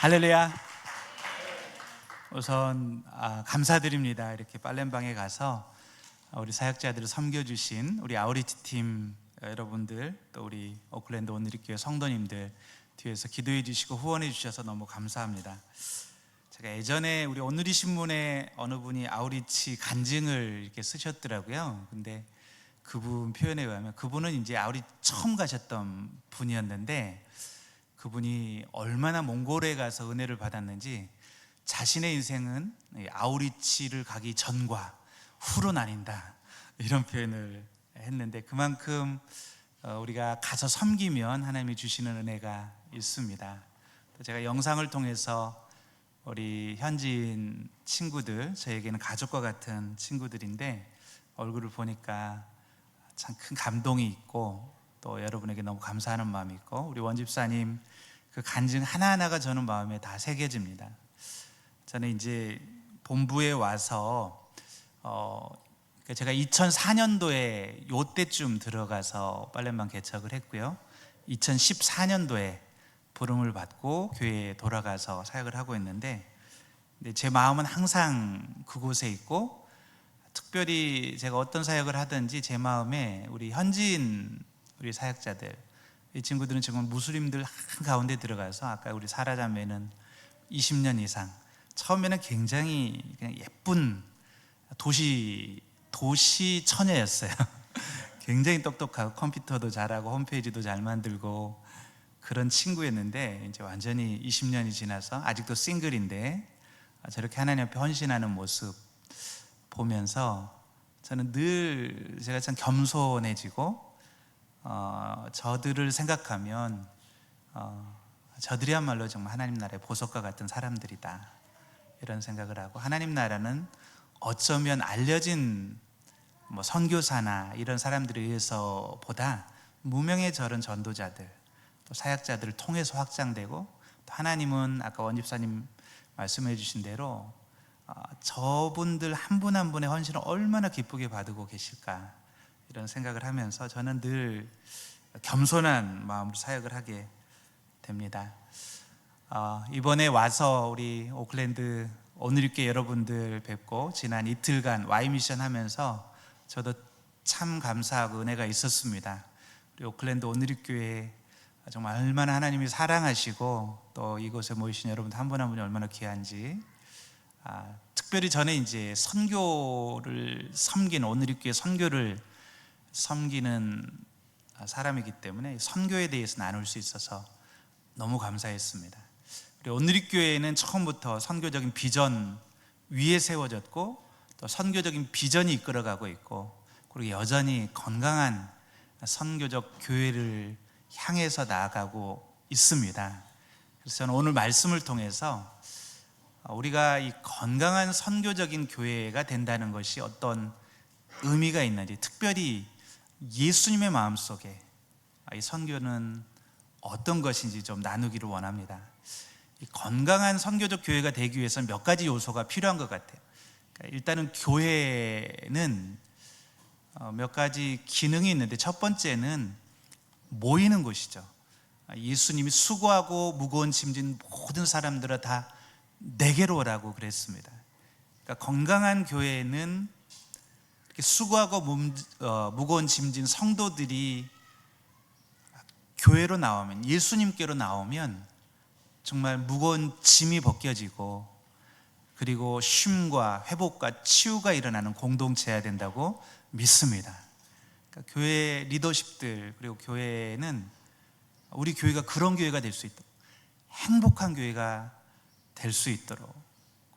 할렐루야. 우선 감사드립니다. 이렇게 빨렘방에 가서 우리 사역자들을 섬겨주신 우리 아우리치 팀 여러분들, 또 우리 오클랜드 온누리교회 성도님들 뒤에서 기도해 주시고 후원해 주셔서 너무 감사합니다. 제가 예전에 우리 온누리 신문에 어느 분이 아우리치 간증을 이렇게 쓰셨더라고요. 근데 그분 표현에 의하면 그분은 이제 아우리 처음 가셨던 분이었는데, 그분이 얼마나 몽골에 가서 은혜를 받았는지 자신의 인생은 아우리치를 가기 전과 후로 나뉜다, 이런 표현을 했는데, 그만큼 우리가 가서 섬기면 하나님이 주시는 은혜가 있습니다. 또 제가 영상을 통해서 우리 현지인 친구들, 저에게는 가족과 같은 친구들인데 얼굴을 보니까 참 큰 감동이 있고, 또 여러분에게 너무 감사하는 마음이 있고, 우리 원집사님 그 간증 하나하나가 저는 마음에 다 새겨집니다. 저는 이제 본부에 와서 제가 2004년도에 요때쯤 들어가서 빨렘방 개척을 했고요, 2014년도에 부름을 받고 교회에 돌아가서 사역을 하고 있는데, 근데 제 마음은 항상 그곳에 있고, 특별히 제가 어떤 사역을 하든지 제 마음에 우리 현지인 우리 사역자들, 이 친구들은 지금 무슬림들 한가운데 들어가서, 아까 우리 사라 자매는 20년 이상, 처음에는 굉장히 그냥 예쁜 도시 처녀였어요. 굉장히 똑똑하고 컴퓨터도 잘하고 홈페이지도 잘 만들고 그런 친구였는데, 이제 완전히 20년이 지나서 아직도 싱글인데 저렇게 하나님 앞에 헌신하는 모습 보면서 저는 늘 제가 참 겸손해지고, 저들을 생각하면 저들이야말로 정말 하나님 나라의 보석과 같은 사람들이다, 이런 생각을 하고, 하나님 나라는 어쩌면 알려진 선교사나 이런 사람들에 의해서 보다 무명의 저런 전도자들, 또 사역자들을 통해서 확장되고, 또 하나님은 아까 원집사님 말씀해 주신 대로 저분들 한 분 한 분의 헌신을 얼마나 기쁘게 받고 계실까, 이런 생각을 하면서 저는 늘 겸손한 마음으로 사역을 하게 됩니다. 이번에 와서 우리 오클랜드 온누리교회 여러분들 뵙고 지난 이틀간 Y미션 하면서 저도 참 감사하고 은혜가 있었습니다. 우리 오클랜드 온누리교회 정말 얼마나 하나님이 사랑하시고, 또 이곳에 모이신 여러분들 한 분 한 분이 얼마나 귀한지, 특별히 저는 이제 선교를 섬기는, 온누리교회 선교를 섬기는 사람이기 때문에 선교에 대해서 나눌 수 있어서 너무 감사했습니다. 우리 온누리교회는 처음부터 선교적인 비전 위에 세워졌고, 또 선교적인 비전이 이끌어가고 있고, 그리고 여전히 건강한 선교적 교회를 향해서 나아가고 있습니다. 그래서 저는 오늘 말씀을 통해서 우리가 이 건강한 선교적인 교회가 된다는 것이 어떤 의미가 있는지, 특별히 예수님의 마음속에 이 선교는 어떤 것인지 좀 나누기를 원합니다. 이 건강한 선교적 교회가 되기 위해서는 몇 가지 요소가 필요한 것 같아요. 그러니까 일단은 교회는 몇 가지 기능이 있는데, 첫 번째는 모이는 곳이죠. 예수님이 수고하고 무거운 짐진 모든 사람들아 다 내게로 오라고 그랬습니다. 그러니까 건강한 교회는 이렇게 수고하고 무거운 짐진 성도들이 교회로 나오면, 예수님께로 나오면 정말 무거운 짐이 벗겨지고, 그리고 쉼과 회복과 치유가 일어나는 공동체여야 된다고 믿습니다. 그러니까 교회 리더십들, 그리고 교회는 우리 교회가 그런 교회가 될 수 있도록, 행복한 교회가 될 수 있도록,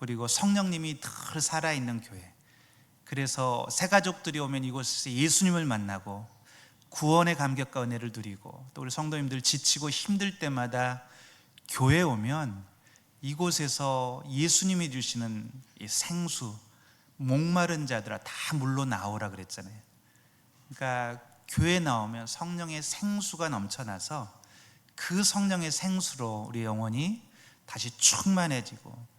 그리고 성령님이 늘 살아있는 교회, 그래서 새 가족들이 오면 이곳에서 예수님을 만나고 구원의 감격과 은혜를 누리고, 또 우리 성도님들 지치고 힘들 때마다 교회에 오면 이곳에서 예수님이 주시는 이 생수, 목마른 자들아 다 물로 나오라 그랬잖아요. 그러니까 교회에 나오면 성령의 생수가 넘쳐나서 그 성령의 생수로 우리 영혼이 다시 충만해지고,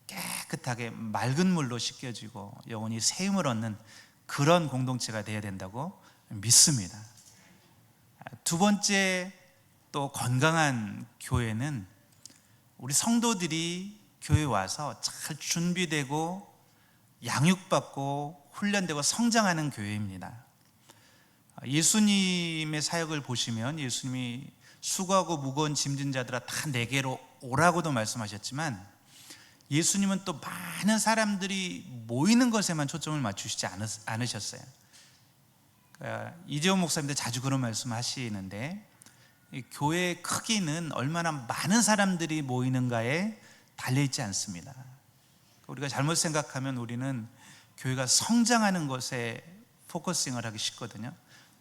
깨끗하게 맑은 물로 씻겨지고 영혼이 새 힘을 얻는 그런 공동체가 되어야 된다고 믿습니다. 두 번째, 또 건강한 교회는 우리 성도들이 교회에 와서 잘 준비되고 양육받고 훈련되고 성장하는 교회입니다. 예수님의 사역을 보시면 예수님이 수고하고 무거운 짐진 자들아 다 내게로 오라고도 말씀하셨지만, 예수님은 또 많은 사람들이 모이는 것에만 초점을 맞추시지 않으셨어요. 이재원 목사님도 자주 그런 말씀 하시는데, 교회의 크기는 얼마나 많은 사람들이 모이는가에 달려있지 않습니다. 우리가 잘못 생각하면 우리는 교회가 성장하는 것에 포커싱을 하기 쉽거든요.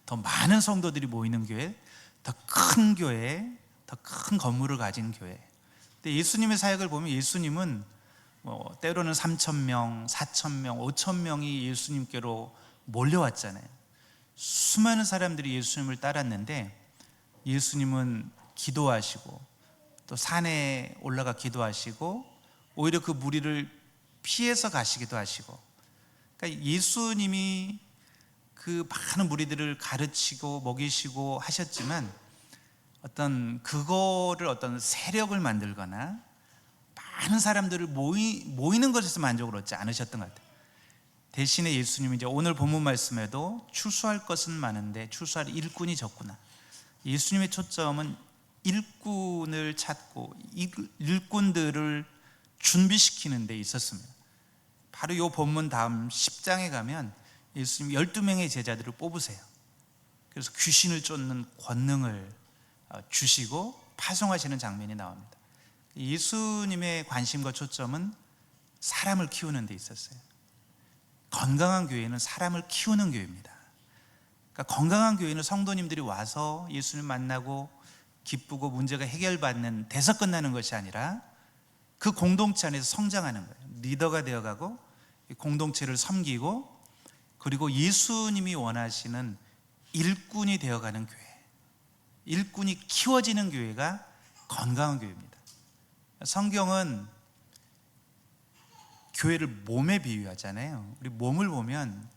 더 많은 성도들이 모이는 교회, 더 큰 교회, 더 큰 건물을 가진 교회. 근데 예수님의 사역을 보면 예수님은 때로는 3,000명, 4,000명, 5,000명이 예수님께로 몰려왔잖아요. 수많은 사람들이 예수님을 따랐는데, 예수님은 기도하시고 또 산에 올라가 기도하시고 오히려 그 무리를 피해서 가시기도 하시고, 그러니까 예수님이 그 많은 무리들을 가르치고 먹이시고 하셨지만 어떤 세력을 만들거나 많은 사람들을 모이는 것에서 만족을 얻지 않으셨던 것 같아요. 대신에 예수님이 이제 오늘 본문 말씀에도 출소할 것은 많은데 출소할 일꾼이 적구나. 예수님의 초점은 일꾼을 찾고 일꾼들을 준비시키는 데 있었습니다. 바로 이 본문 다음 10장에 가면 예수님이 12명의 제자들을 뽑으세요. 그래서 귀신을 쫓는 권능을 주시고 파송하시는 장면이 나옵니다. 예수님의 관심과 초점은 사람을 키우는 데 있었어요. 건강한 교회는 사람을 키우는 교회입니다. 그러니까 건강한 교회는 성도님들이 와서 예수님 만나고 기쁘고 문제가 해결받는 데서 끝나는 것이 아니라 그 공동체 안에서 성장하는 거예요. 리더가 되어가고 공동체를 섬기고, 그리고 예수님이 원하시는 일꾼이 되어가는 교회, 일꾼이 키워지는 교회가 건강한 교회입니다. 성경은 교회를 몸에 비유하잖아요. 우리 몸을 보면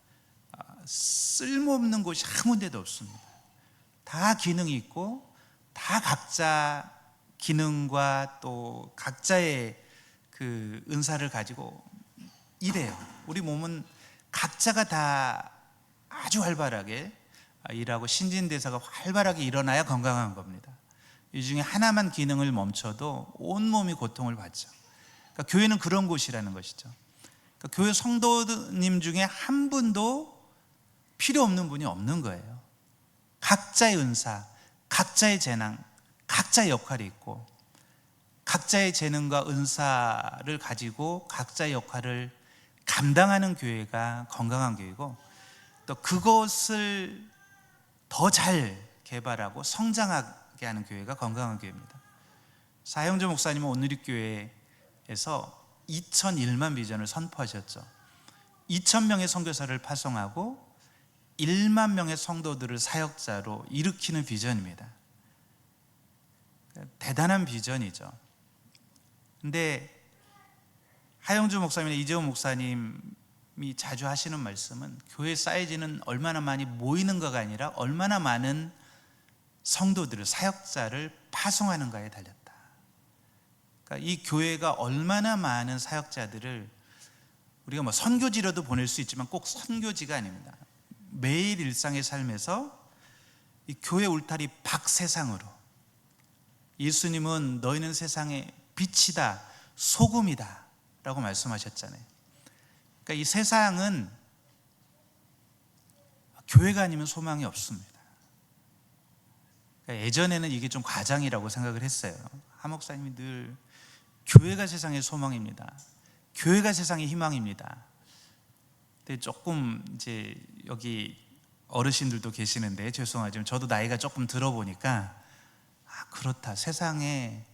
쓸모없는 곳이 아무 데도 없습니다. 다 기능이 있고 다 각자 기능과 또 각자의 그 은사를 가지고 일해요. 우리 몸은 각자가 다 아주 활발하게 일하고 신진대사가 활발하게 일어나야 건강한 겁니다. 이 중에 하나만 기능을 멈춰도 온몸이 고통을 받죠. 그러니까 교회는 그런 곳이라는 것이죠. 그러니까 교회 성도님 중에 한 분도 필요 없는 분이 없는 거예요. 각자의 은사, 각자의 재능, 각자의 역할이 있고, 각자의 재능과 은사를 가지고 각자의 역할을 감당하는 교회가 건강한 교회고, 또 그것을 더 잘 개발하고 성장하게 하는 교회가 건강한 교회입니다. 사형조 목사님은 온누리교회에서 2001만 비전을 선포하셨죠. 2,000명의 선교사를 파송하고 1만 명의 성도들을 사역자로 일으키는 비전입니다. 대단한 비전이죠. 근데 하영주 목사님이나 이재원 목사님이 자주 하시는 말씀은 교회 사이즈는 얼마나 많이 모이는가가 아니라 얼마나 많은 성도들을, 사역자를 파송하는가에 달렸다. 그러니까 이 교회가 얼마나 많은 사역자들을, 우리가 뭐 선교지로도 보낼 수 있지만 꼭 선교지가 아닙니다. 매일 일상의 삶에서 이 교회 울타리 밖 세상으로, 예수님은 너희는 세상의 빛이다, 소금이다 라고 말씀하셨잖아요. 그러니까 이 세상은 교회가 아니면 소망이 없습니다. 그러니까 예전에는 이게 좀 과장이라고 생각을 했어요. 하 목사님이 늘 교회가 세상의 소망입니다, 교회가 세상의 희망입니다. 근데 조금 이제 여기 어르신들도 계시는데 죄송하지만 저도 나이가 조금 들어보니까 그렇다, 세상에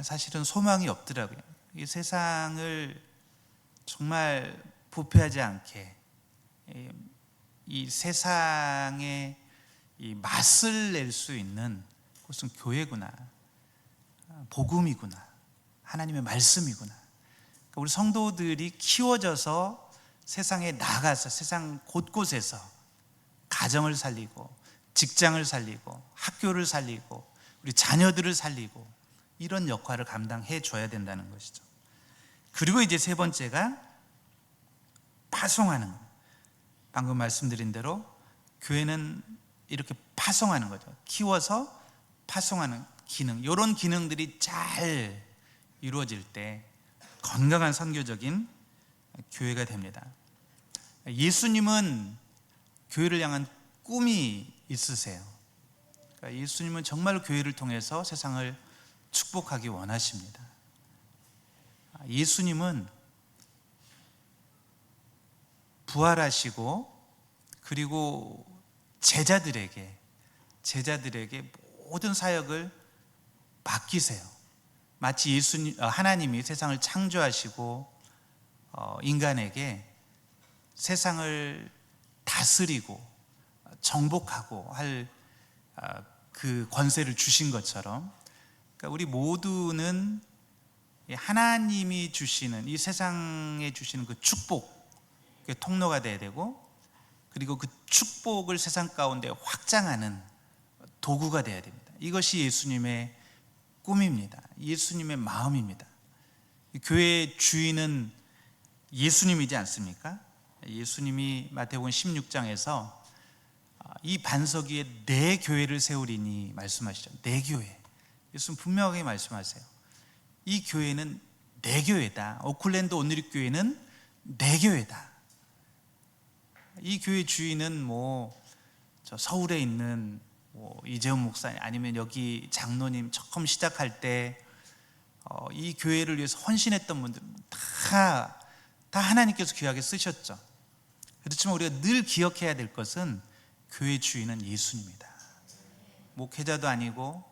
사실은 소망이 없더라고요. 이 세상을 정말 부패하지 않게, 이 세상에 이 맛을 낼 수 있는 곳은 교회구나, 복음이구나, 하나님의 말씀이구나. 그러니까 우리 성도들이 키워져서 세상에 나가서 세상 곳곳에서 가정을 살리고 직장을 살리고 학교를 살리고 우리 자녀들을 살리고 이런 역할을 감당해 줘야 된다는 것이죠. 그리고 이제 세 번째가 파송하는 거예요. 방금 말씀드린 대로 교회는 이렇게 파송하는 거죠. 키워서 파송하는 기능, 이런 기능들이 잘 이루어질 때 건강한 선교적인 교회가 됩니다. 예수님은 교회를 향한 꿈이 있으세요. 그러니까 예수님은 정말 교회를 통해서 세상을 축복하기 원하십니다. 예수님은 부활하시고 그리고 제자들에게 모든 사역을 맡기세요. 마치 하나님이 세상을 창조하시고 인간에게 세상을 다스리고 정복하고 할 그 권세를 주신 것처럼, 그러니까 우리 모두는 하나님이 주시는 이 세상에 주시는 그 축복의 통로가 돼야 되고, 그리고 그 축복을 세상 가운데 확장하는 도구가 돼야 됩니다. 이것이 예수님의 꿈입니다. 예수님의 마음입니다. 교회의 주인은 예수님이지 않습니까? 예수님이 마태복음 16장에서 이 반석 위에 내 교회를 세우리니 말씀하시죠. 내 교회. 예수님 분명하게 말씀하세요. 이 교회는 내 교회다. 오클랜드 온누리교회는 내 교회다. 이 교회 주인은 저 서울에 있는 이재훈 목사님, 아니면 여기 장로님 처음 시작할 때 이 교회를 위해서 헌신했던 분들 다 하나님께서 귀하게 쓰셨죠. 그렇지만 우리가 늘 기억해야 될 것은 교회 주인은 예수님이다. 목회자도 아니고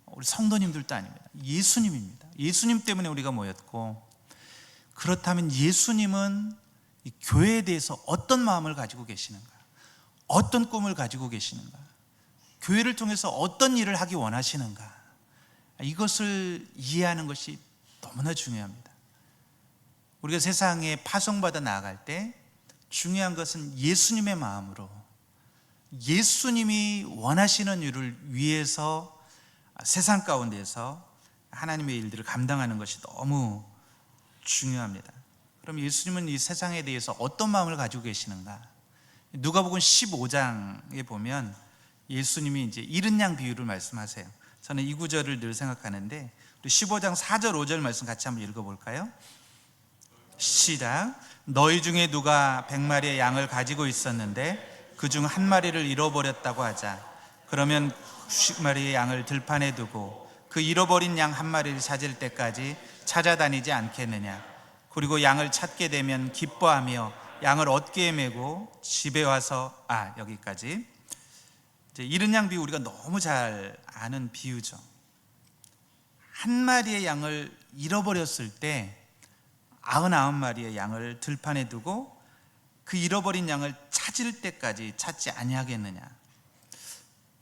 우리 성도님들도 아닙니다. 예수님입니다. 예수님 때문에 우리가 모였고, 그렇다면 예수님은 이 교회에 대해서 어떤 마음을 가지고 계시는가, 어떤 꿈을 가지고 계시는가, 교회를 통해서 어떤 일을 하기 원하시는가, 이것을 이해하는 것이 너무나 중요합니다. 우리가 세상에 파송받아 나아갈 때 중요한 것은 예수님의 마음으로, 예수님이 원하시는 일을 위해서 세상 가운데서 하나님의 일들을 감당하는 것이 너무 중요합니다. 그럼 예수님은 이 세상에 대해서 어떤 마음을 가지고 계시는가? 누가복음 15장에 보면 예수님이 이제 잃은 양 비유를 말씀하세요. 저는 이 구절을 늘 생각하는데, 우리 15장 4절 5절 말씀 같이 한번 읽어볼까요? 시작. 너희 중에 누가 100마리의 양을 가지고 있었는데 그중 한 마리를 잃어버렸다고 하자. 그러면 90마리의 양을 들판에 두고 그 잃어버린 양 한 마리를 찾을 때까지 찾아다니지 않겠느냐. 그리고 양을 찾게 되면 기뻐하며 양을 어깨에 메고 집에 와서, 여기까지. 이제 잃은 양 비유 우리가 너무 잘 아는 비유죠. 한 마리의 양을 잃어버렸을 때 99마리의 양을 들판에 두고 그 잃어버린 양을 찾을 때까지 찾지 아니하겠느냐.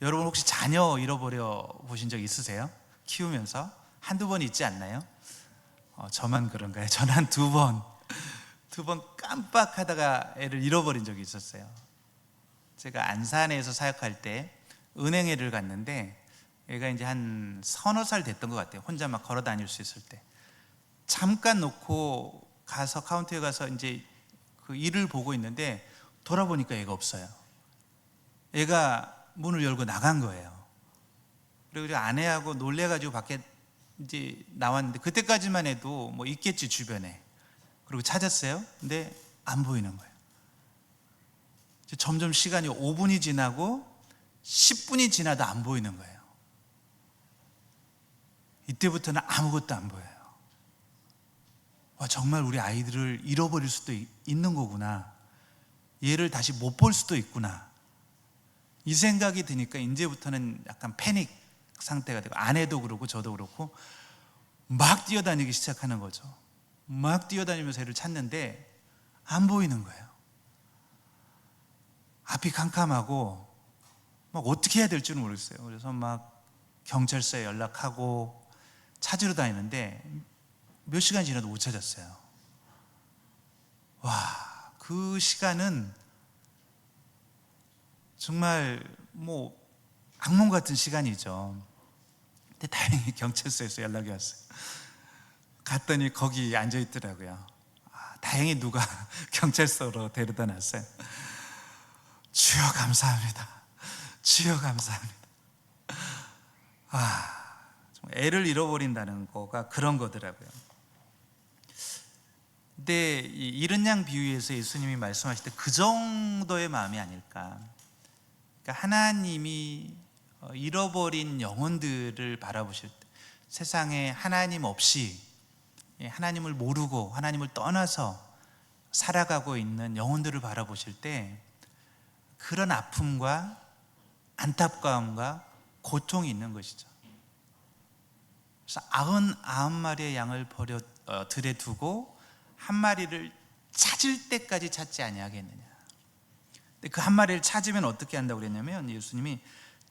여러분 혹시 자녀 잃어버려 보신 적 있으세요? 키우면서 한두 번 있지 않나요? 저만 그런가요? 저는 한 두 번 깜빡하다가 애를 잃어버린 적이 있었어요. 제가 안산에서 사역할 때 은행회를 갔는데 애가 이제 한 서너 살 됐던 것 같아요. 혼자 막 걸어 다닐 수 있을 때. 잠깐 놓고 가서 카운터에 가서 이제 그 일을 보고 있는데 돌아보니까 애가 없어요. 애가 문을 열고 나간 거예요. 그리고 아내하고 놀래가지고 밖에 이제 나왔는데, 그때까지만 해도 있겠지 주변에. 그리고 찾았어요. 근데 안 보이는 거예요. 점점 시간이 5분이 지나고 10분이 지나도 안 보이는 거예요. 이때부터는 아무것도 안 보여요. 정말 우리 아이들을 잃어버릴 수도 있는 거구나. 얘를 다시 못 볼 수도 있구나. 이 생각이 드니까 이제부터는 약간 패닉 상태가 되고, 아내도 그렇고 저도 그렇고 막 뛰어다니기 시작하는 거죠. 막 뛰어다니면서 애를 찾는데 안 보이는 거예요. 앞이 캄캄하고 막 어떻게 해야 될지는 모르겠어요. 그래서 막 경찰서에 연락하고 찾으러 다니는데 몇 시간 지나도 못 찾았어요. 그 시간은 정말 악몽 같은 시간이죠. 근데 다행히 경찰서에서 연락이 왔어요. 갔더니 거기 앉아 있더라고요. 다행히 누가 경찰서로 데려다 놨어요. 주여 감사합니다. 주여 감사합니다. 정말 애를 잃어버린다는 거가 그런 거더라고요. 근데 이 이른 양 비유에서 예수님이 말씀하실 때 그 정도의 마음이 아닐까. 그러니까 하나님이 잃어버린 영혼들을 바라보실 때, 세상에 하나님 없이 하나님을 모르고 하나님을 떠나서 살아가고 있는 영혼들을 바라보실 때 그런 아픔과 안타까움과 고통이 있는 것이죠. 그래서 99마리의 양을 들에 두고 한 마리를 찾을 때까지 찾지 아니하겠느냐. 근데 그 한 마리를 찾으면 어떻게 한다고 그랬냐면, 예수님이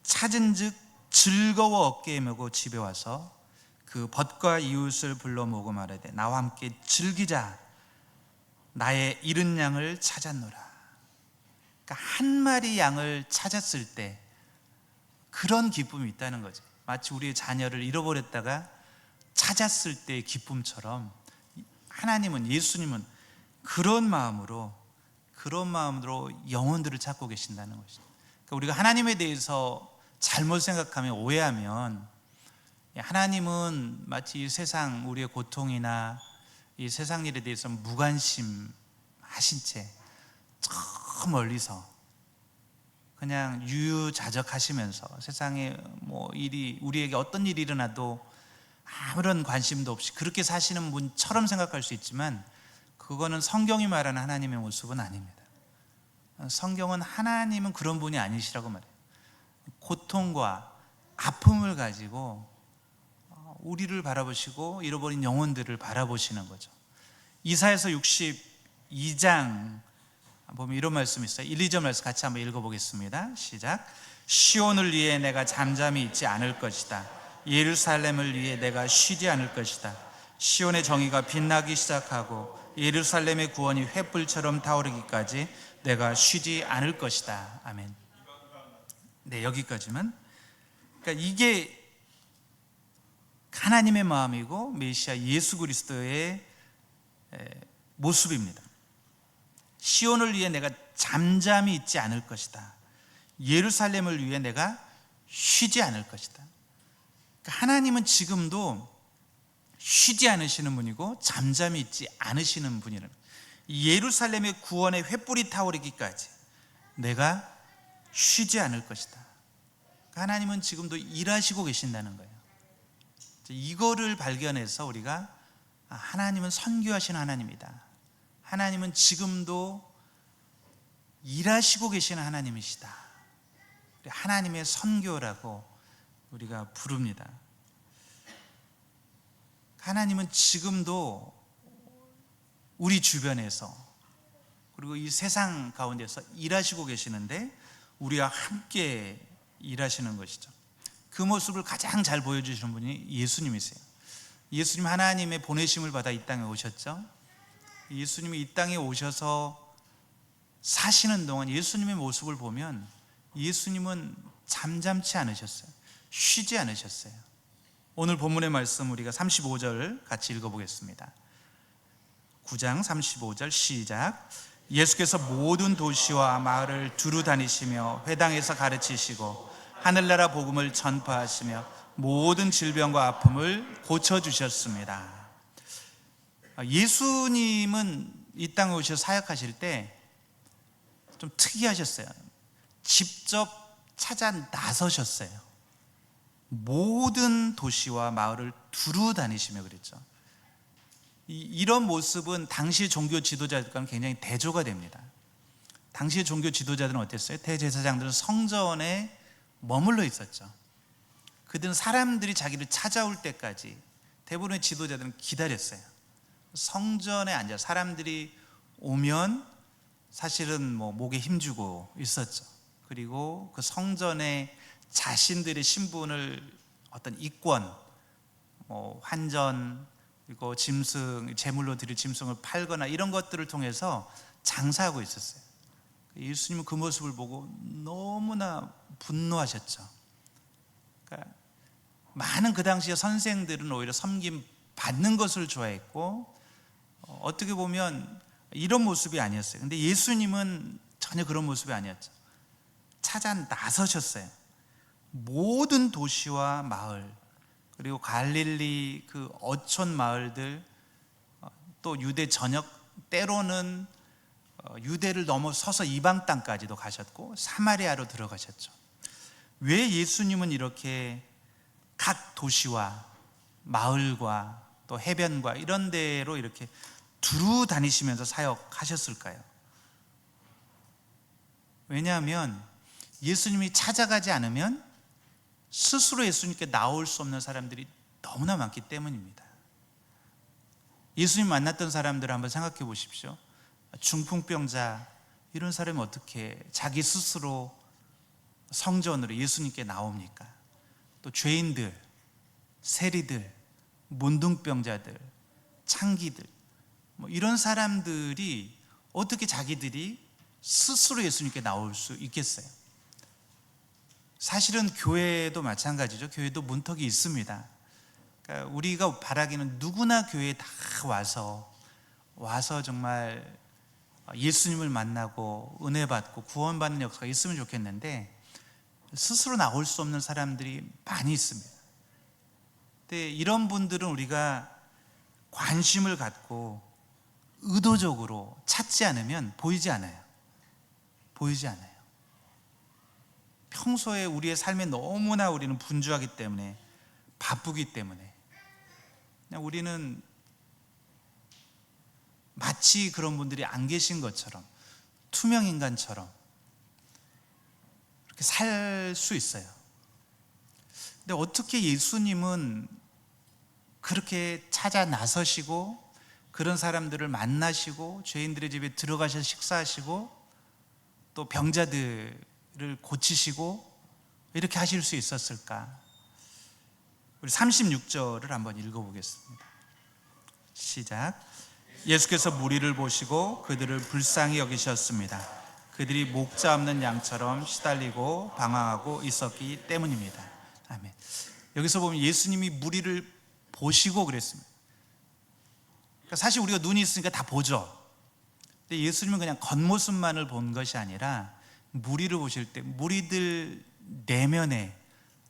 찾은즉 즐거워 어깨에 메고 집에 와서 그 벗과 이웃을 불러 모으고 말하되 나와 함께 즐기자, 나의 잃은 양을 찾았노라. 그러니까 한 마리 양을 찾았을 때 그런 기쁨이 있다는 거죠. 마치 우리의 자녀를 잃어버렸다가 찾았을 때의 기쁨처럼 하나님은, 예수님은 그런 마음으로 영혼들을 찾고 계신다는 것이죠. 그러니까 우리가 하나님에 대해서 잘못 생각하면, 오해하면, 하나님은 마치 이 세상 우리의 고통이나 이 세상 일에 대해서 무관심 하신 채 저 멀리서 그냥 유유자적하시면서 세상에 우리에게 어떤 일이 일어나도 아무런 관심도 없이 그렇게 사시는 분처럼 생각할 수 있지만, 그거는 성경이 말하는 하나님의 모습은 아닙니다. 성경은 하나님은 그런 분이 아니시라고 말해요. 고통과 아픔을 가지고 우리를 바라보시고 잃어버린 영혼들을 바라보시는 거죠. 이사야서 62장 보면 이런 말씀이 있어요. 1, 2절 말씀 같이 한번 읽어보겠습니다. 시작. 시온을 위해 내가 잠잠히 있지 않을 것이다. 예루살렘을 위해 내가 쉬지 않을 것이다. 시온의 정의가 빛나기 시작하고 예루살렘의 구원이 횃불처럼 타오르기까지 내가 쉬지 않을 것이다. 아멘. 네, 여기까지만. 그러니까 이게 하나님의 마음이고 메시아 예수 그리스도의 모습입니다. 시온을 위해 내가 잠잠히 있지 않을 것이다. 예루살렘을 위해 내가 쉬지 않을 것이다. 그러니까 하나님은 지금도 쉬지 않으시는 분이고 잠잠히 있지 않으시는 분이라는, 예루살렘의 구원의 횃불이 타오르기까지 내가 쉬지 않을 것이다. 그러니까 하나님은 지금도 일하시고 계신다는 거예요. 이거를 발견해서 우리가 하나님은 선교하시는 하나님이다. 하나님은 지금도 일하시고 계시는 하나님이시다. 하나님의 선교라고 우리가 부릅니다. 하나님은 지금도 우리 주변에서 그리고 이 세상 가운데서 일하시고 계시는데 우리와 함께 일하시는 것이죠. 그 모습을 가장 잘 보여주시는 분이 예수님이세요. 예수님, 하나님의 보내심을 받아 이 땅에 오셨죠. 예수님이 이 땅에 오셔서 사시는 동안 예수님의 모습을 보면 예수님은 잠잠치 않으셨어요. 쉬지 않으셨어요. 오늘 본문의 말씀 우리가 35절 같이 읽어보겠습니다. 9장 35절 시작. 예수께서 모든 도시와 마을을 두루 다니시며 회당에서 가르치시고 하늘나라 복음을 전파하시며 모든 질병과 아픔을 고쳐주셨습니다. 예수님은 이 땅에 오셔서 사역하실 때 좀 특이하셨어요. 직접 찾아 나서셨어요. 모든 도시와 마을을 두루 다니시며 그랬죠. 이런 모습은 당시 종교 지도자들과는 굉장히 대조가 됩니다. 당시 종교 지도자들은 어땠어요? 대제사장들은 성전에 머물러 있었죠. 그들은 사람들이 자기를 찾아올 때까지 대부분의 지도자들은 기다렸어요. 성전에 앉아 사람들이 오면 사실은 목에 힘주고 있었죠. 그리고 그 성전에 자신들의 신분을 어떤 이권, 환전, 그리고 짐승, 제물로 드릴 짐승을 팔거나 이런 것들을 통해서 장사하고 있었어요. 예수님은 그 모습을 보고 너무나 분노하셨죠. 그러니까 많은 그 당시에 선생들은 오히려 섬김 받는 것을 좋아했고, 어떻게 보면 이런 모습이 아니었어요. 근데 예수님은 전혀 그런 모습이 아니었죠. 찾아 나서셨어요. 모든 도시와 마을, 그리고 갈릴리 그 어촌 마을들, 또 유대 전역, 때로는 유대를 넘어서서 이방 땅까지도 가셨고 사마리아로 들어가셨죠. 왜 예수님은 이렇게 각 도시와 마을과 또 해변과 이런 데로 이렇게 두루 다니시면서 사역하셨을까요? 왜냐하면 예수님이 찾아가지 않으면 스스로 예수님께 나올 수 없는 사람들이 너무나 많기 때문입니다. 예수님 만났던 사람들을 한번 생각해 보십시오. 중풍병자, 이런 사람이 어떻게 자기 스스로 성전으로 예수님께 나옵니까? 또 죄인들, 세리들, 문둥병자들, 창기들, 이런 사람들이 어떻게 자기들이 스스로 예수님께 나올 수 있겠어요? 사실은 교회도 마찬가지죠. 교회도 문턱이 있습니다. 그러니까 우리가 바라기는 누구나 교회에 다 와서 정말 예수님을 만나고 은혜 받고 구원받는 역사가 있으면 좋겠는데, 스스로 나올 수 없는 사람들이 많이 있습니다. 근데 이런 분들은 우리가 관심을 갖고 의도적으로 찾지 않으면 보이지 않아요. 평소에 우리의 삶에 너무나 우리는 분주하기 때문에, 바쁘기 때문에 그냥 우리는 마치 그런 분들이 안 계신 것처럼, 투명인간처럼 그렇게 살 수 있어요. 근데 어떻게 예수님은 그렇게 찾아 나서시고 그런 사람들을 만나시고 죄인들의 집에 들어가셔서 식사하시고 또 병자들을 고치시고 이렇게 하실 수 있었을까? 우리 36절을 한번 읽어보겠습니다. 시작. 예수께서 무리를 보시고 그들을 불쌍히 여기셨습니다. 그들이 목자 없는 양처럼 시달리고 방황하고 있었기 때문입니다. 아멘. 여기서 보면 예수님이 무리를 보시고 그랬습니다. 그러니까 사실 우리가 눈이 있으니까 다 보죠. 근데 예수님은 그냥 겉모습만을 본 것이 아니라 무리를 보실 때 무리들 내면의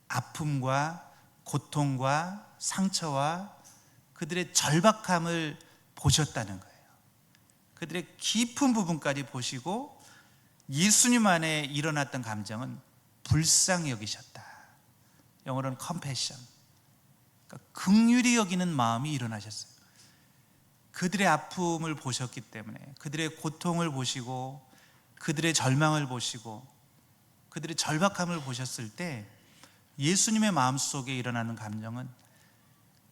아픔과 고통과 상처와 그들의 절박함을 보셨다는 거예요. 그들의 깊은 부분까지 보시고 예수님 안에 일어났던 감정은 불쌍히 여기셨다. 영어로는 compassion. 그러니까 긍휼히 여기는 마음이 일어나셨어요. 그들의 아픔을 보셨기 때문에, 그들의 고통을 보시고 그들의 절망을 보시고 그들의 절박함을 보셨을 때 예수님의 마음속에 일어나는 감정은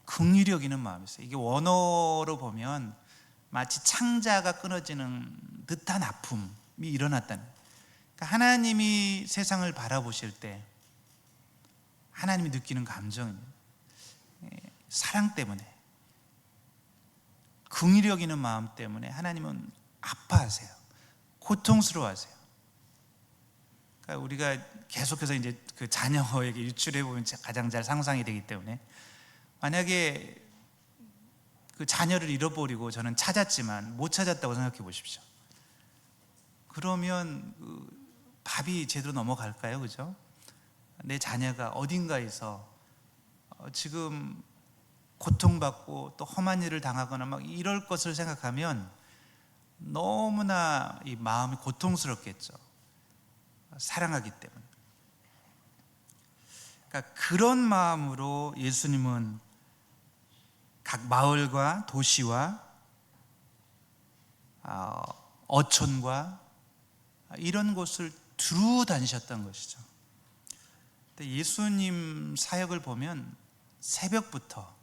긍휼히 여기는 마음이었어요. 이게 원어로 보면 마치 창자가 끊어지는 듯한 아픔이 일어났다는, 그러니까 하나님이 세상을 바라보실 때 하나님이 느끼는 감정입니다. 사랑 때문에, 긍휼히 여기는 마음 때문에 하나님은 아파하세요. 고통스러워하세요. 그러니까 우리가 계속해서 이제 그 자녀에게 유출해 보면 가장 잘 상상이 되기 때문에, 만약에 그 자녀를 잃어버리고 저는 찾았지만 못 찾았다고 생각해 보십시오. 그러면 밥이 제대로 넘어갈까요? 그죠? 내 자녀가 어딘가에서 지금 고통받고 또 험한 일을 당하거나 막 이럴 것을 생각하면 너무나 이 마음이 고통스럽겠죠. 사랑하기 때문에. 그러니까 그런 마음으로 예수님은 각 마을과 도시와 어촌과 이런 곳을 두루 다니셨던 것이죠. 근데 예수님 사역을 보면 새벽부터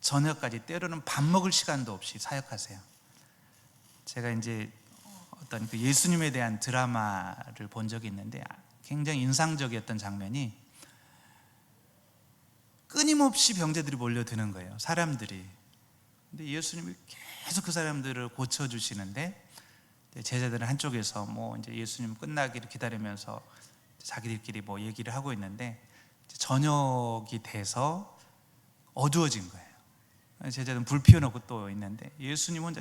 저녁까지, 때로는 밥 먹을 시간도 없이 사역하세요. 제가 이제 어떤 그 예수님에 대한 드라마를 본 적이 있는데 굉장히 인상적이었던 장면이, 끊임없이 병자들이 몰려드는 거예요. 사람들이. 근데 예수님이 계속 그 사람들을 고쳐주시는데, 제자들은 한쪽에서 이제 예수님 끝나기를 기다리면서 자기들끼리 얘기를 하고 있는데, 저녁이 돼서 어두워진 거예요. 제자들은 불 피워놓고 또 있는데 예수님 혼자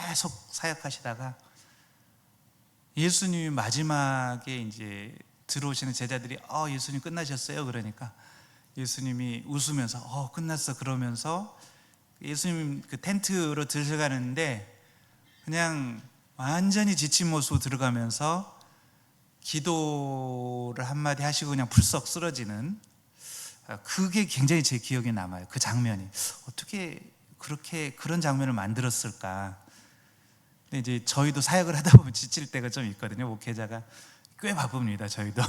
계속 사역하시다가 예수님이 마지막에 이제 들어오시는 제자들이 예수님 끝나셨어요? 그러니까 예수님이 웃으면서 끝났어 그러면서 예수님 그 텐트로 들어가는데 그냥 완전히 지친 모습으로 들어가면서 기도를 한마디 하시고 그냥 풀썩 쓰러지는, 그게 굉장히 제 기억에 남아요. 그 장면이 어떻게 그렇게 그런 장면을 만들었을까. 근데 이제 저희도 사역을 하다 보면 지칠 때가 좀 있거든요. 목회자가 꽤 바쁩니다. 저희도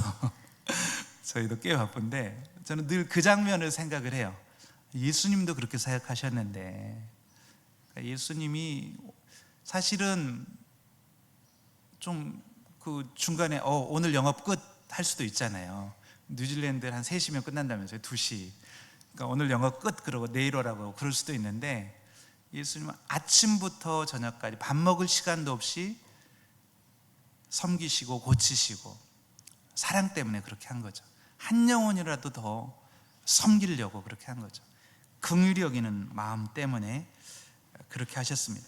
저희도 꽤 바쁜데 저는 늘 그 장면을 생각을 해요. 예수님도 그렇게 사역하셨는데, 예수님이 사실은 좀 그 중간에 오늘 영업 끝 할 수도 있잖아요. 뉴질랜드 한 3시면 끝난다면서요. 2시. 그러니까 오늘 영업 끝 그러고 내일 오라고 그럴 수도 있는데, 예수님은 아침부터 저녁까지 밥 먹을 시간도 없이 섬기시고 고치시고 사랑 때문에 그렇게 한 거죠. 한 영혼이라도 더 섬기려고 그렇게 한 거죠. 긍휼히 여기는 마음 때문에 그렇게 하셨습니다.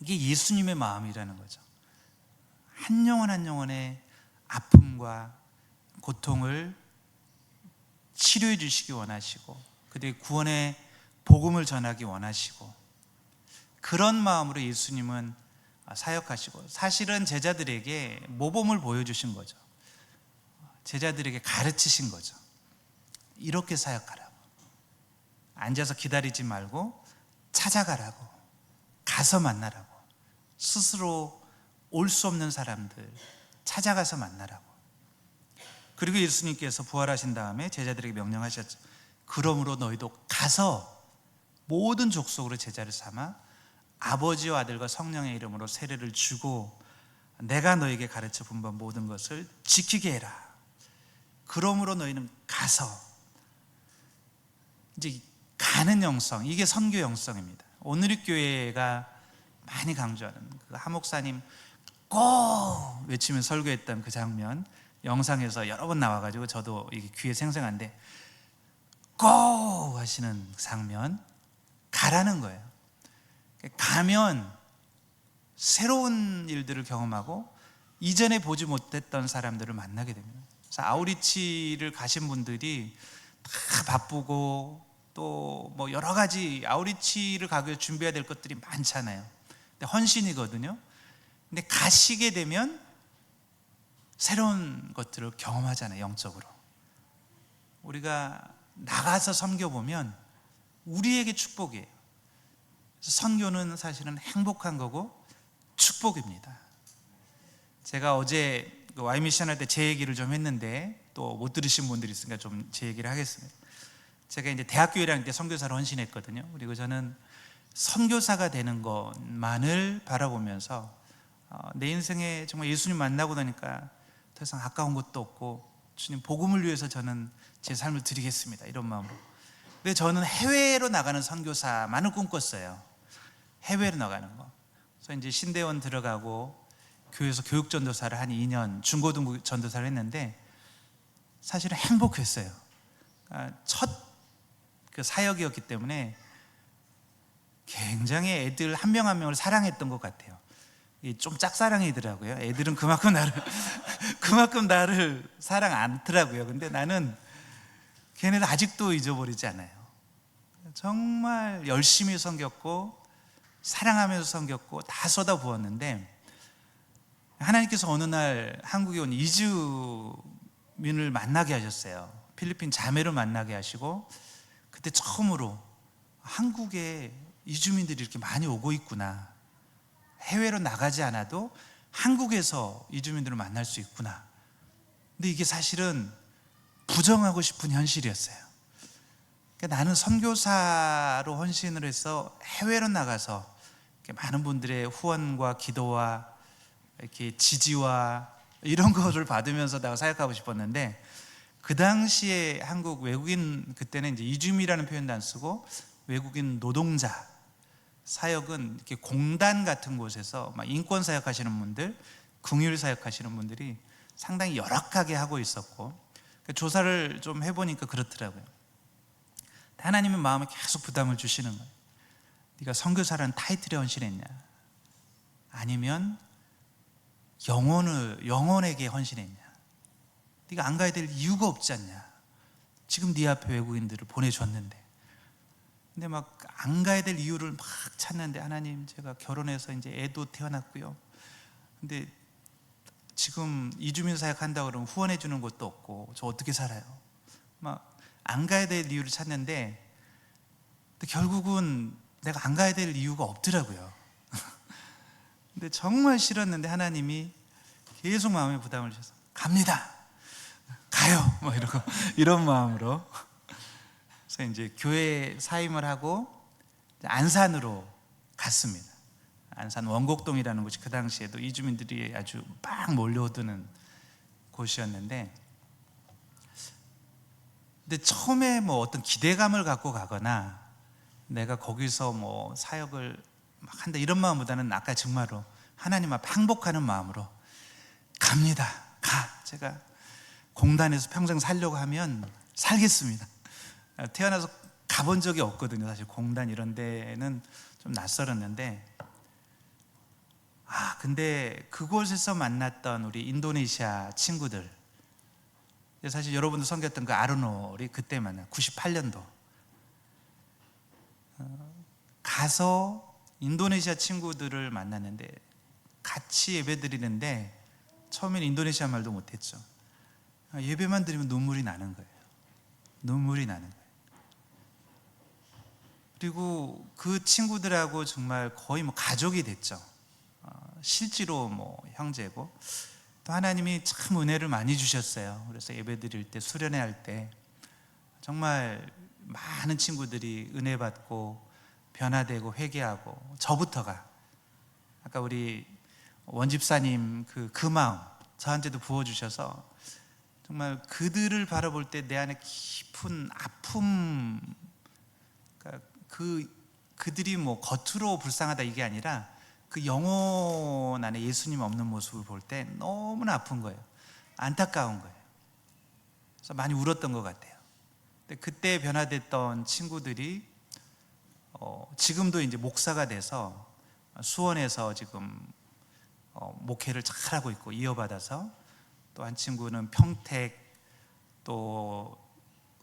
이게 예수님의 마음이라는 거죠. 한 영혼 한 영혼의 아픔과 고통을 치료해 주시기 원하시고 그들의 구원의 복음을 전하기 원하시고, 그런 마음으로 예수님은 사역하시고, 사실은 제자들에게 모범을 보여주신 거죠. 제자들에게 가르치신 거죠. 이렇게 사역하라고. 앉아서 기다리지 말고 찾아가라고, 가서 만나라고, 스스로 올 수 없는 사람들 찾아가서 만나라고. 그리고 예수님께서 부활하신 다음에 제자들에게 명령하셨죠. 그러므로 너희도 가서 모든 족속으로 제자를 삼아 아버지와 아들과 성령의 이름으로 세례를 주고 내가 너에게 가르쳐 본 바 모든 것을 지키게 해라. 그러므로 너희는 가서, 이제 가는 영성, 이게 선교 영성입니다. 오늘의 교회가 많이 강조하는 그 하목사님 꼭 외치면 설교했던 그 장면, 영상에서 여러 번 나와가지고 저도 이게 귀에 생생한데, 꼭 하시는 장면, 가라는 거예요. 가면 새로운 일들을 경험하고 이전에 보지 못했던 사람들을 만나게 됩니다. 그래서 아우리치를 가신 분들이 다 바쁘고 또 뭐 여러 가지 아우리치를 가기 위해 준비해야 될 것들이 많잖아요. 근데 헌신이거든요. 근데 가시게 되면 새로운 것들을 경험하잖아요. 영적으로 우리가 나가서 섬겨보면 우리에게 축복이에요. 선교는 사실은 행복한 거고 축복입니다. 제가 어제 와이미션 할 때 제 얘기를 좀 했는데 또 못 들으신 분들이 있으니까 좀 제 얘기를 하겠습니다. 제가 이제 대학교 1학년 때 선교사로 헌신했거든요. 그리고 저는 선교사가 되는 것만을 바라보면서 내 인생에 정말 예수님 만나고 나니까 더 이상 아까운 것도 없고 주님 복음을 위해서 저는 제 삶을 드리겠습니다, 이런 마음으로. 근데 저는 해외로 나가는 선교사만을 꿈꿨어요. 해외로 나가는 거. 그래서 이제 신대원 들어가고 교회에서 교육전도사를 한 2년 중고등부 전도사를 했는데 사실은 행복했어요. 첫 그 사역이었기 때문에 굉장히 애들 한 명 한 명을 사랑했던 것 같아요. 좀 짝사랑이더라고요. 애들은 그만큼 나를 사랑 않더라고요. 근데 나는 걔네들 아직도 잊어버리지 않아요. 정말 열심히 섬겼고 사랑하면서 섬겼고 다 쏟아부었는데, 하나님께서 어느 날 한국에 온 이주민을 만나게 하셨어요. 필리핀 자매를 만나게 하시고, 그때 처음으로 한국에 이주민들이 이렇게 많이 오고 있구나, 해외로 나가지 않아도 한국에서 이주민들을 만날 수 있구나. 근데 이게 사실은 부정하고 싶은 현실이었어요. 그러니까 나는 선교사로 헌신을 해서 해외로 나가서 많은 분들의 후원과 기도와 이렇게 지지와 이런 거를 받으면서 내가 사역하고 싶었는데, 그 당시에 한국 외국인, 그때는 이제 이주민이라는 표현도 안 쓰고 외국인 노동자 사역은 이렇게 공단 같은 곳에서 막 인권 사역하시는 분들, 긍휼 사역하시는 분들이 상당히 열악하게 하고 있었고, 조사를 좀 해보니까 그렇더라고요. 하나님은 마음에 계속 부담을 주시는 거예요. 네가 선교사라는 타이틀에 헌신했냐, 아니면 영혼에게 헌신했냐. 네가 안 가야 될 이유가 없지 않냐. 지금 네 앞에 외국인들을 보내줬는데. 근데 막 안 가야 될 이유를 막 찾는데, 하나님, 제가 결혼해서 이제 애도 태어났고요, 근데 지금 이주민 사역 한다고 그러면 후원해 주는 것도 없고 저 어떻게 살아요? 막 안 가야 될 이유를 찾는데, 근데 결국은 내가 안 가야 될 이유가 없더라고요. 근데 정말 싫었는데 하나님이 계속 마음에 부담을 주셔서 갑니다, 가요, 뭐 이러고 이런 마음으로. 그래서 이제 교회 사임을 하고 안산으로 갔습니다. 안산 원곡동이라는 곳이 그 당시에도 이주민들이 아주 막 몰려오는 곳이었는데, 근데 처음에 뭐 어떤 기대감을 갖고 가거나 내가 거기서 뭐 사역을 막 한다 이런 마음보다는 아까 정말로 하나님 앞에 항복하는 마음으로 갑니다, 제가 공단에서 평생 살려고 하면 살겠습니다. 태어나서 가본 적이 없거든요. 사실 공단 이런 데는 좀 낯설었는데, 근데 그곳에서 만났던 우리 인도네시아 친구들, 사실 여러분도 섬겼던 그 아르놀이 그때 만나 98년도 가서 인도네시아 친구들을 만났는데, 같이 예배 드리는데 처음에는 인도네시아 말도 못했죠. 예배만 드리면 눈물이 나는 거예요. 눈물이 나는 거예요. 그리고 그 친구들하고 정말 거의 뭐 가족이 됐죠. 실제로 뭐 형제고, 또 하나님이 참 은혜를 많이 주셨어요. 그래서 예배 드릴 때, 수련회 할 때 정말 많은 친구들이 은혜 받고 변화되고 회개하고, 저부터가 아까 우리 원집사님 그 마음 저한테도 부어주셔서 정말 그들을 바라볼 때 내 안에 깊은 아픔, 그러니까 그들이 뭐 겉으로 불쌍하다 이게 아니라 그 영혼 안에 예수님 없는 모습을 볼 때 너무나 아픈 거예요. 안타까운 거예요. 그래서 많이 울었던 것 같아요. 근데 그때 변화됐던 친구들이 지금도 이제 목사가 돼서 수원에서 지금 목회를 잘하고 있고 이어받아서, 또 한 친구는 평택, 또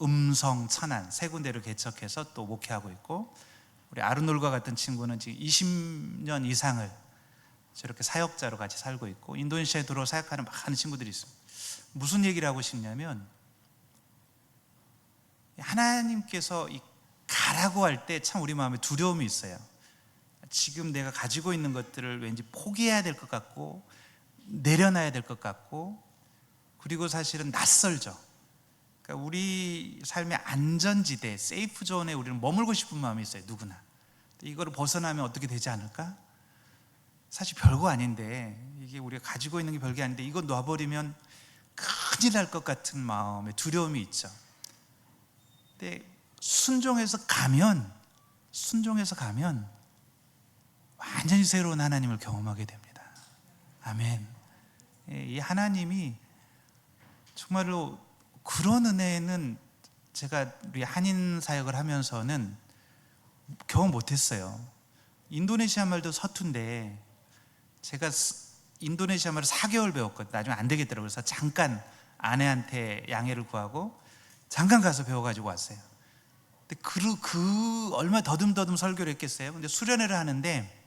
음성, 천안 세 군데를 개척해서 또 목회하고 있고, 우리 아르놀과 같은 친구는 지금 20년 이상을 저렇게 사역자로 같이 살고 있고, 인도네시아에 들어와 사역하는 많은 친구들이 있습니다. 무슨 얘기를 하고 싶냐면, 하나님께서 가라고 할 때 참 우리 마음에 두려움이 있어요. 지금 내가 가지고 있는 것들을 왠지 포기해야 될 것 같고, 내려놔야 될 것 같고, 그리고 사실은 낯설죠. 그러니까 우리 삶의 안전지대, 세이프 존에 우리는 머물고 싶은 마음이 있어요, 누구나. 이거를 벗어나면 어떻게 되지 않을까? 사실 별거 아닌데, 이게 우리가 가지고 있는 게 별게 아닌데 이거 놔버리면 큰일 날 것 같은 마음에 두려움이 있죠. 근데 순종해서 가면 완전히 새로운 하나님을 경험하게 됩니다. 아멘. 이 하나님이 정말로 그런 은혜는 제가 우리 한인 사역을 하면서는 경험 못했어요. 인도네시아 말도 서툰데, 제가 인도네시아 말을 4개월 배웠거든요. 나중에 안 되겠더라고요. 그래서 잠깐 아내한테 양해를 구하고 잠깐 가서 배워가지고 왔어요. 근데 그 얼마 더듬더듬 설교를 했겠어요. 근데 수련회를 하는데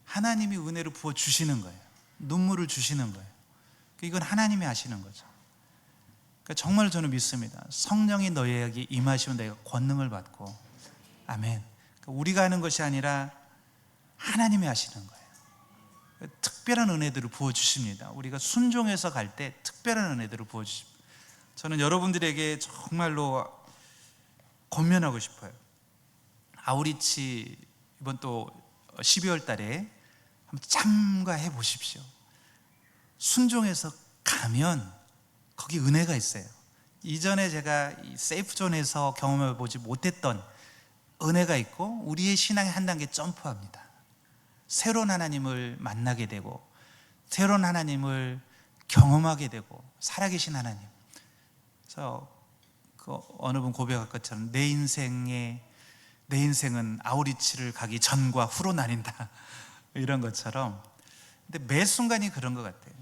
하나님이 은혜를 부어 주시는 거예요. 눈물을 주시는 거예요. 이건 하나님이 하시는 거죠. 그러니까 정말 저는 믿습니다. 성령이 너희에게 임하시면 너희가 권능을 받고, 아멘. 그러니까 우리가 하는 것이 아니라 하나님이 하시는 거예요. 특별한 은혜들을 부어주십니다. 우리가 순종해서 갈 때 특별한 은혜들을 부어주십니다. 저는 여러분들에게 정말로 권면하고 싶어요. 아우리치 이번 또 12월 달에 한번 참가해 보십시오. 순종해서 가면 거기 은혜가 있어요. 이전에 제가 이 세이프존에서 경험해 보지 못했던 은혜가 있고, 우리의 신앙이 한 단계 점프합니다. 새로운 하나님을 만나게 되고, 새로운 하나님을 경험하게 되고, 살아계신 하나님, 그래서 그 어느 분 고백할 것처럼 내 인생은 아우리치를 가기 전과 후로 나뉜다 이런 것처럼. 근데 매 순간이 그런 것 같아요.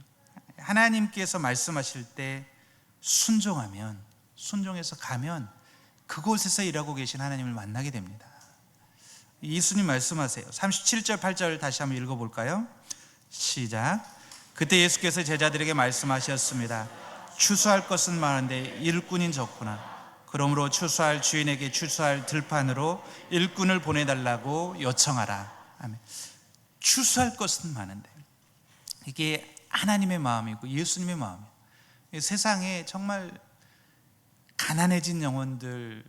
하나님께서 말씀하실 때 순종해서 가면 그곳에서 일하고 계신 하나님을 만나게 됩니다. 예수님 말씀하세요. 37절 8절 다시 한번 읽어볼까요? 시작. 그때 예수께서 제자들에게 말씀하셨습니다. 추수할 것은 많은데 일꾼인 적구나. 그러므로 추수할 주인에게 추수할 들판으로 일꾼을 보내달라고 요청하라. 아멘. 추수할 것은 많은데, 이게 하나님의 마음이고 예수님의 마음이에요. 세상에 정말 가난해진 영혼들,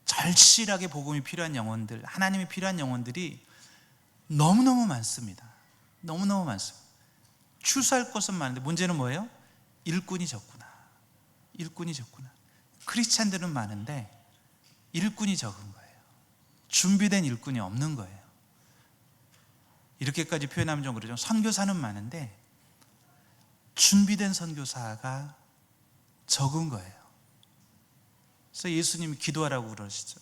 절실하게 복음이 필요한 영혼들, 하나님이 필요한 영혼들이 너무너무 많습니다. 너무너무 많습니다. 추수할 것은 많은데 문제는 뭐예요? 일꾼이 적구나. 크리스찬들은 많은데 일꾼이 적은 거예요. 준비된 일꾼이 없는 거예요. 이렇게까지 표현하면 좀 그러죠. 선교사는 많은데 준비된 선교사가 적은 거예요. 그래서 예수님이 기도하라고 그러시죠.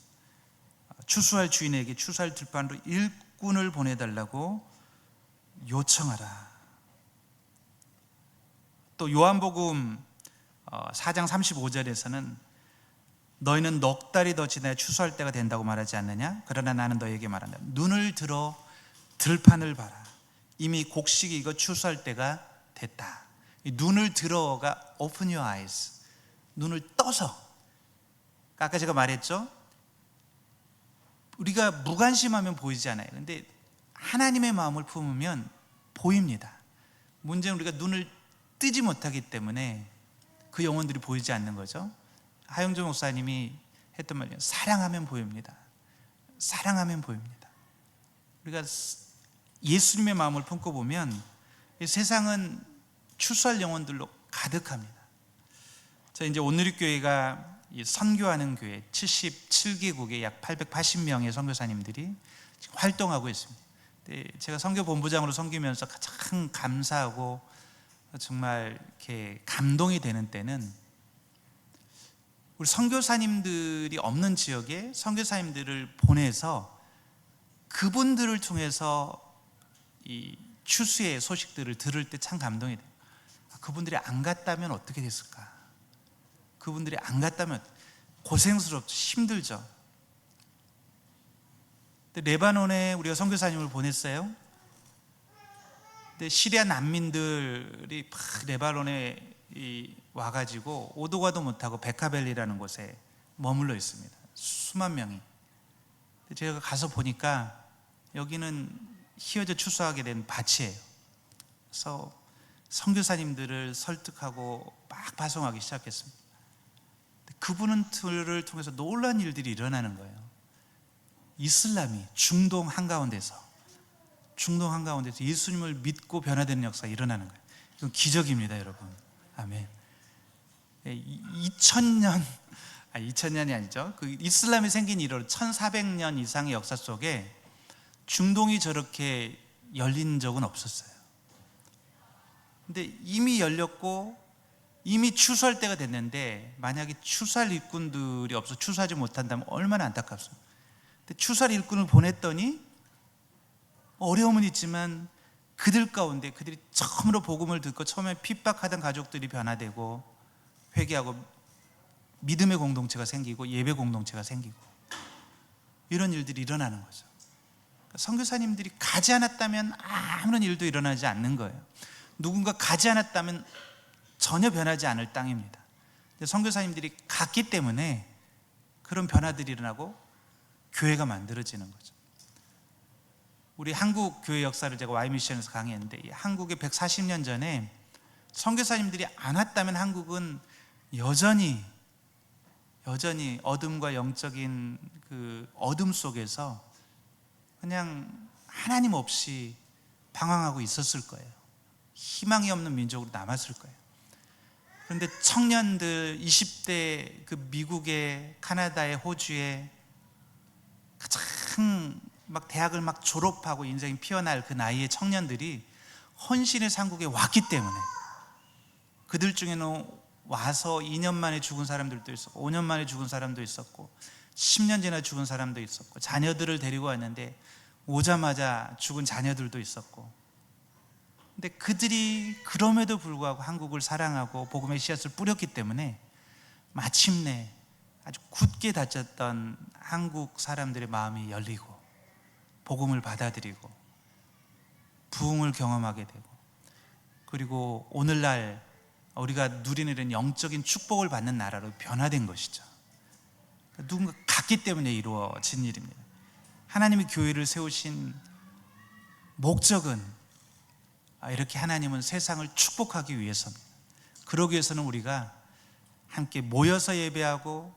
추수할 주인에게 추수할 들판으로 일꾼을 보내달라고 요청하라. 또 요한복음 4장 35절에서는 너희는 넉 달이 더 지나야 추수할 때가 된다고 말하지 않느냐? 그러나 나는 너희에게 말한다. 눈을 들어 들판을 봐라. 이미 곡식이 익어 추수할 때가 됐다. 이 눈을 들어가 open your eyes. 눈을 떠서. 아까 제가 말했죠? 우리가 무관심하면 보이지 않아요. 근데 하나님의 마음을 품으면 보입니다. 문제는 우리가 눈을 뜨지 못하기 때문에 그 영혼들이 보이지 않는 거죠. 하영조 목사님이 했던 말이에요. 사랑하면 보입니다. 사랑하면 보입니다. 우리가 예수님의 마음을 품고 보면 세상은 추수할 영혼들로 가득합니다. 자, 이제 온누리교회가 선교하는 교회 77개국에 약 880명의 선교사님들이 지금 활동하고 있습니다. 제가 선교본부장으로 섬기면서 가장 감사하고 정말 이렇게 감동이 되는 때는 우리 선교사님들이 없는 지역에 선교사님들을 보내서 그분들을 통해서 이 추수의 소식들을 들을 때 참 감동이 돼요. 그분들이 안 갔다면 어떻게 됐을까? 그분들이 안 갔다면 고생스럽죠. 힘들죠. 근데 레바논에 우리가 선교사님을 보냈어요. 근데 시리아 난민들이 레바논에 와가지고 오도 가도 못하고 베카벨리라는 곳에 머물러 있습니다. 수만 명이. 제가 가서 보니까 여기는 휘어져 추수하게 된 밭이에요. 그래서 선교사님들을 설득하고 막 파송하기 시작했습니다. 그분들을 통해서 놀라운 일들이 일어나는 거예요. 이슬람이 중동 한가운데서 예수님을 믿고 변화되는 역사가 일어나는 거예요. 이건 기적입니다, 여러분. 아멘. 2000년이 아니죠. 그 이슬람이 생긴 이후로 1400년 이상의 역사 속에 중동이 저렇게 열린 적은 없었어요. 근데 이미 열렸고 이미 추수할 때가 됐는데 만약에 추수할 일꾼들이 없어 추수하지 못한다면 얼마나 안타깝습니까? 근데 추수할 일꾼을 보냈더니 어려움은 있지만 그들 가운데 그들이 처음으로 복음을 듣고 처음에 핍박하던 가족들이 변화되고 회개하고 믿음의 공동체가 생기고 예배 공동체가 생기고 이런 일들이 일어나는 거죠. 선교사님들이 가지 않았다면 아무런 일도 일어나지 않는 거예요. 누군가 가지 않았다면 전혀 변하지 않을 땅입니다. 선교사님들이 갔기 때문에 그런 변화들이 일어나고 교회가 만들어지는 거죠. 우리 한국 교회 역사를 제가 Y미션에서 강의했는데 한국에 140년 전에 선교사님들이 안 왔다면 한국은 여전히 어둠과 영적인 그 어둠 속에서 그냥 하나님 없이 방황하고 있었을 거예요. 희망이 없는 민족으로 남았을 거예요. 그런데 청년들 20대 그 미국에 카나다에 호주에 가장 막 대학을 막 졸업하고 인생이 피어날 그 나이의 청년들이 헌신의 상국에 왔기 때문에 그들 중에는 와서 2년 만에 죽은 사람들도 있었고 5년 만에 죽은 사람도 있었고 10년 지나 죽은 사람도 있었고 자녀들을 데리고 왔는데 오자마자 죽은 자녀들도 있었고, 근데 그들이 그럼에도 불구하고 한국을 사랑하고 복음의 씨앗을 뿌렸기 때문에 마침내 아주 굳게 닫혔던 한국 사람들의 마음이 열리고 복음을 받아들이고 부흥을 경험하게 되고, 그리고 오늘날 우리가 누리는 이런 영적인 축복을 받는 나라로 변화된 것이죠. 누군가 갔기 때문에 이루어진 일입니다. 하나님이 교회를 세우신 목적은 이렇게 하나님은 세상을 축복하기 위해서입니다. 그러기 위해서는 우리가 함께 모여서 예배하고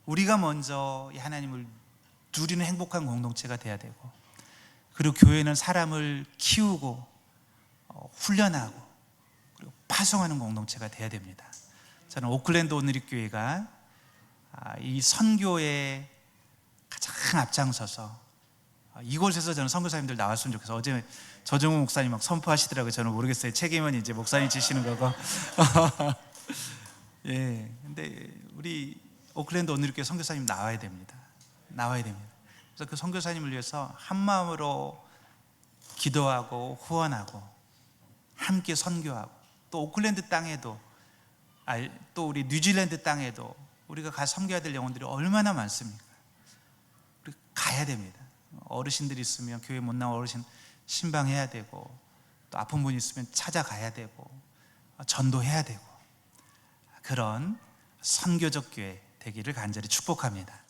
우리가 먼저 이 하나님을 누리는 행복한 공동체가 돼야 되고, 그리고 교회는 사람을 키우고 훈련하고 그리고 파송하는 공동체가 돼야 됩니다. 저는 오클랜드 온누리교회가 이 선교에 가장 앞장서서 이곳에서 저는 선교사님들 나왔으면 좋겠어요. 어제 조정우 목사님 막 선포하시더라고요. 저는 모르겠어요. 책임은 이제 목사님 지시는 거고. 예, 근데 우리 오클랜드 온누리교회 선교사님 나와야 됩니다. 나와야 됩니다. 그래서 그 선교사님을 위해서 한 마음으로 기도하고 후원하고 함께 선교하고, 또 오클랜드 땅에도 또 우리 뉴질랜드 땅에도 우리가 가서 섬겨야 될 영혼들이 얼마나 많습니까? 우리 가야 됩니다. 어르신들이 있으면 교회 못 나온 어르신 신방해야 되고, 또 아픈 분 있으면 찾아가야 되고 전도해야 되고, 그런 선교적 교회 되기를 간절히 축복합니다.